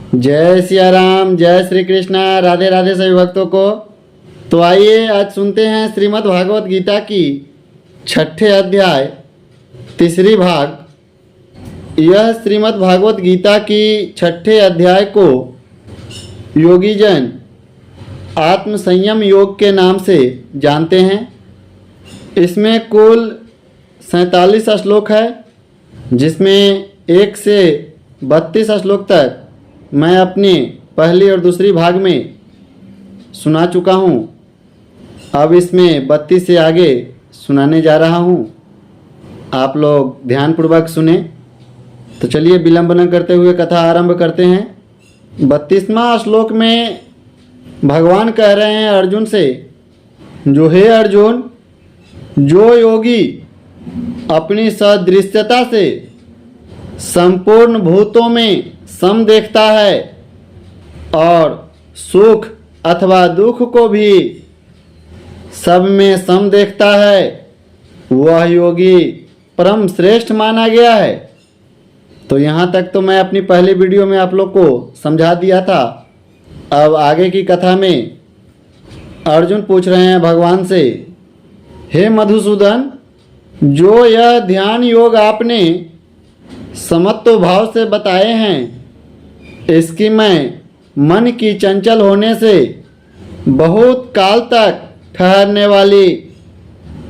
जय सिया राम, जय श्री कृष्णा, राधे राधे सभी भक्तों को। तो आइए आज सुनते हैं श्रीमद् भागवत गीता की छठे अध्याय तीसरी भाग। यह श्रीमद् भागवत गीता की छठे अध्याय को योगी जन आत्म संयम योग के नाम से जानते हैं। इसमें कुल 47 श्लोक है, जिसमें 1 से 32 श्लोक तक मैं अपनी पहली और दूसरी भाग में सुना चुका हूँ। अब इसमें 32 से आगे सुनाने जा रहा हूँ। आप लोग ध्यानपूर्वक सुने। तो चलिए विलंब न करते हुए कथा आरंभ करते हैं। 32वां श्लोक में भगवान कह रहे हैं अर्जुन से, जो हे अर्जुन, जो योगी अपनी सदृश्यता से संपूर्ण भूतों में सम देखता है और सुख अथवा दुख को भी सब में सम देखता है, वह योगी परम श्रेष्ठ माना गया है। तो यहाँ तक तो मैं अपनी पहली वीडियो में आप लोग को समझा दिया था। अब आगे की कथा में अर्जुन पूछ रहे हैं भगवान से, हे मधुसूदन, जो यह ध्यान योग आपने समत्व भाव से बताए हैं, इसकी मैं मन की चंचल होने से बहुत काल तक ठहरने वाली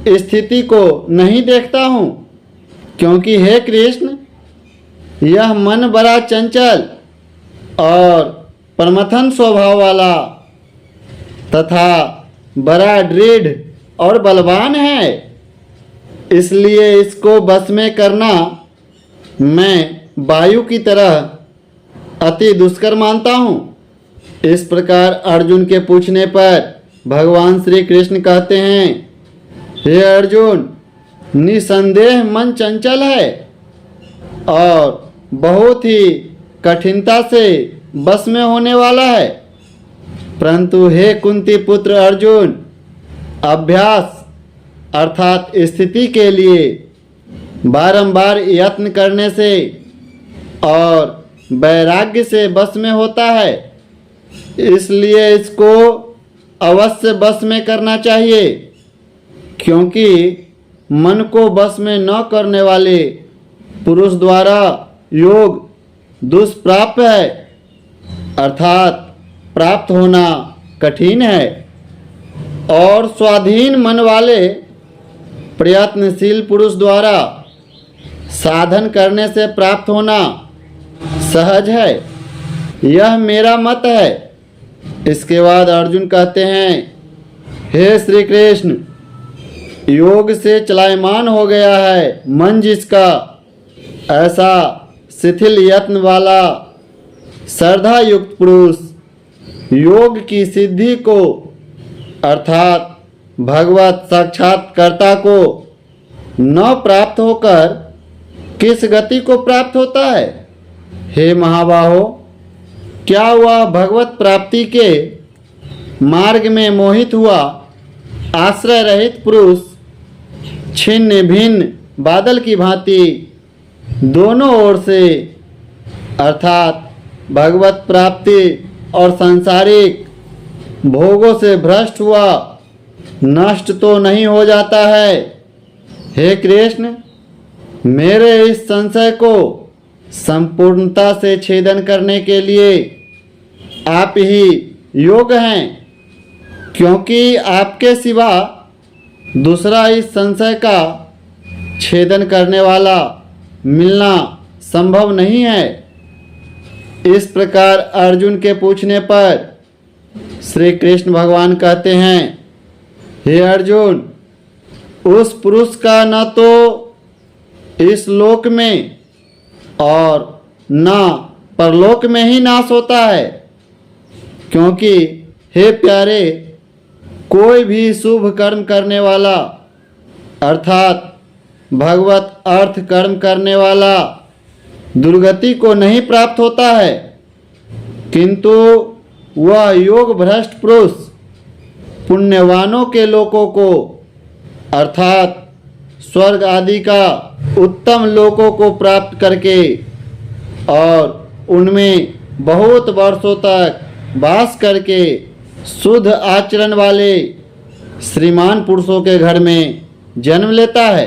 स्थिति को नहीं देखता हूँ, क्योंकि हे कृष्ण, यह मन बड़ा चंचल और प्रमथन स्वभाव वाला तथा बड़ा दृढ़ और बलवान है। इसलिए इसको बस में करना मैं वायु की तरह अति दुष्कर मानता हूँ। इस प्रकार अर्जुन के पूछने पर भगवान श्री कृष्ण कहते हैं, हे अर्जुन, निसंदेह मन चंचल है और बहुत ही कठिनता से बस में होने वाला है। परंतु हे कुंती पुत्र अर्जुन, अभ्यास अर्थात स्थिति के लिए बारंबार यत्न करने से और वैराग्य से बस में होता है। इसलिए इसको अवश्य बस में करना चाहिए, क्योंकि मन को बस में न करने वाले पुरुष द्वारा योग दुष्प्राप्य है, अर्थात प्राप्त होना कठिन है। और स्वाधीन मन वाले प्रयत्नशील पुरुष द्वारा साधन करने से प्राप्त होना सहज है। यह मेरा मत है। इसके बाद अर्जुन कहते हैं, हे श्री कृष्ण, योग से चलायमान हो गया है मन जिसका, ऐसा शिथिल यत्न वाला श्रद्धा युक्त पुरुष योग की सिद्धि को अर्थात भगवत साक्षात्कारता को न प्राप्त होकर किस गति को प्राप्त होता है? हे महाबाहो, क्या वह भगवत प्राप्ति के मार्ग में मोहित हुआ आश्रय रहित पुरुष छिन्न भिन्न बादल की भांति दोनों ओर से अर्थात भगवत प्राप्ति और सांसारिक भोगों से भ्रष्ट हुआ नष्ट तो नहीं हो जाता है? हे कृष्ण, मेरे इस संशय को संपूर्णता से छेदन करने के लिए आप ही योग हैं, क्योंकि आपके सिवा दूसरा इस संशय का छेदन करने वाला मिलना संभव नहीं है। इस प्रकार अर्जुन के पूछने पर श्री कृष्ण भगवान कहते हैं, हे अर्जुन, उस पुरुष का न तो इस लोक में और न परलोक में ही नाश होता है, क्योंकि हे प्यारे, कोई भी शुभ कर्म करने वाला अर्थात भगवत अर्थ कर्म करने वाला दुर्गति को नहीं प्राप्त होता है, किंतु वह योग भ्रष्ट पुरुष पुण्यवानों के लोकों को अर्थात स्वर्ग आदि का उत्तम लोकों को प्राप्त करके और उनमें बहुत वर्षों तक वास करके शुद्ध आचरण वाले श्रीमान पुरुषों के घर में जन्म लेता है,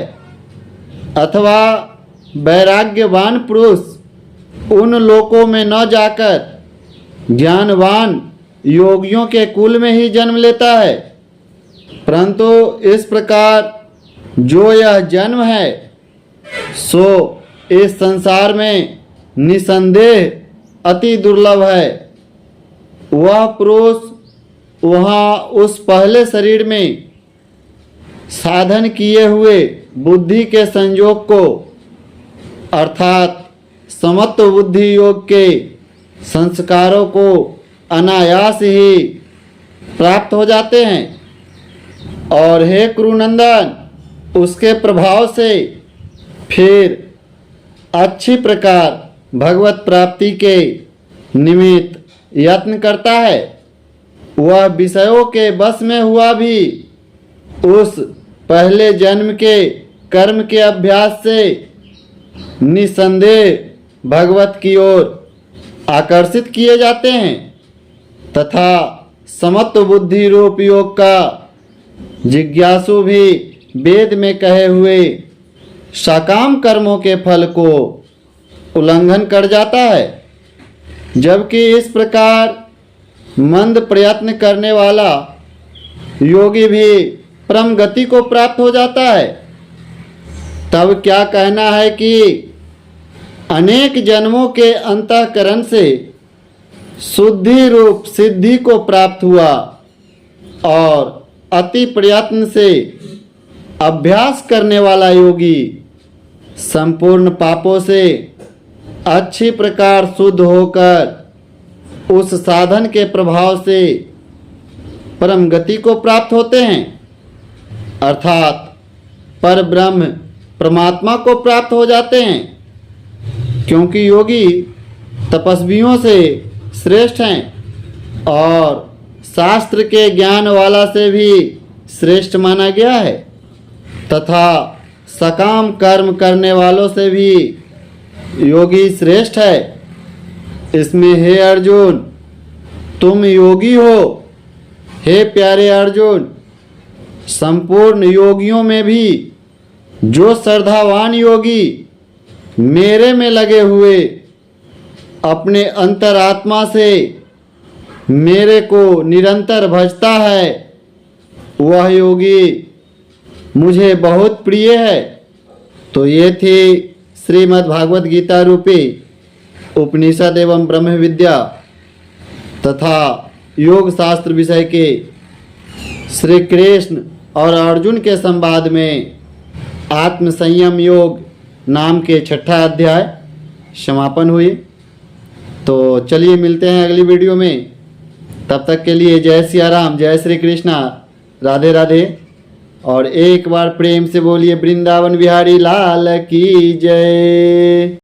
अथवा वैराग्यवान पुरुष उन लोकों में न जाकर ज्ञानवान योगियों के कुल में ही जन्म लेता है। परंतु इस प्रकार जो यह जन्म है सो इस संसार में निसंदेह अति दुर्लभ है। वह पुरुष वहाँ उस पहले शरीर में साधन किए हुए बुद्धि के संयोग को अर्थात समत्व बुद्धि योग के संस्कारों को अनायास ही प्राप्त हो जाते हैं और हे कुरुनंदन उसके प्रभाव से फिर अच्छी प्रकार भगवत प्राप्ति के निमित्त यत्न करता है। वह विषयों के वश में हुआ भी उस पहले जन्म के कर्म के अभ्यास से निसंदेह भगवत की ओर आकर्षित किए जाते हैं तथा समत्व बुद्धि रूप योग का जिज्ञासु भी वेद में कहे हुए सकाम कर्मों के फल को उल्लंघन कर जाता है। जबकि इस प्रकार मंद प्रयत्न करने वाला योगी भी परम गति को प्राप्त हो जाता है। तब क्या कहना है कि अनेक जन्मों के अंतःकरण से शुद्धि रूप सिद्धि को प्राप्त हुआ और अति प्रयत्न से अभ्यास करने वाला योगी संपूर्ण पापों से अच्छी प्रकार शुद्ध होकर उस साधन के प्रभाव से परम गति को प्राप्त होते हैं, अर्थात पर ब्रह्म परमात्मा को प्राप्त हो जाते हैं। क्योंकि योगी तपस्वियों से श्रेष्ठ हैं और शास्त्र के ज्ञान वाला से भी श्रेष्ठ माना गया है तथा सकाम कर्म करने वालों से भी योगी श्रेष्ठ है। इसमें हे अर्जुन तुम योगी हो। हे प्यारे अर्जुन संपूर्ण योगियों में भी जो श्रद्धावान योगी मेरे में लगे हुए अपने अंतरात्मा से मेरे को निरंतर भजता है वह योगी मुझे बहुत प्रिय है। तो ये थी श्रीमद् भागवत गीता रूपी उपनिषद एवं ब्रह्म विद्या तथा योग शास्त्र विषय के श्री कृष्ण और अर्जुन के संवाद में आत्म संयम योग नाम के 6ठा अध्याय समापन हुई। तो चलिए मिलते हैं अगली वीडियो में। तब तक के लिए जय सिया राम, जय श्री कृष्णा, राधे राधे। और एक बार प्रेम से बोलिए वृंदावन बिहारी लाल की जय।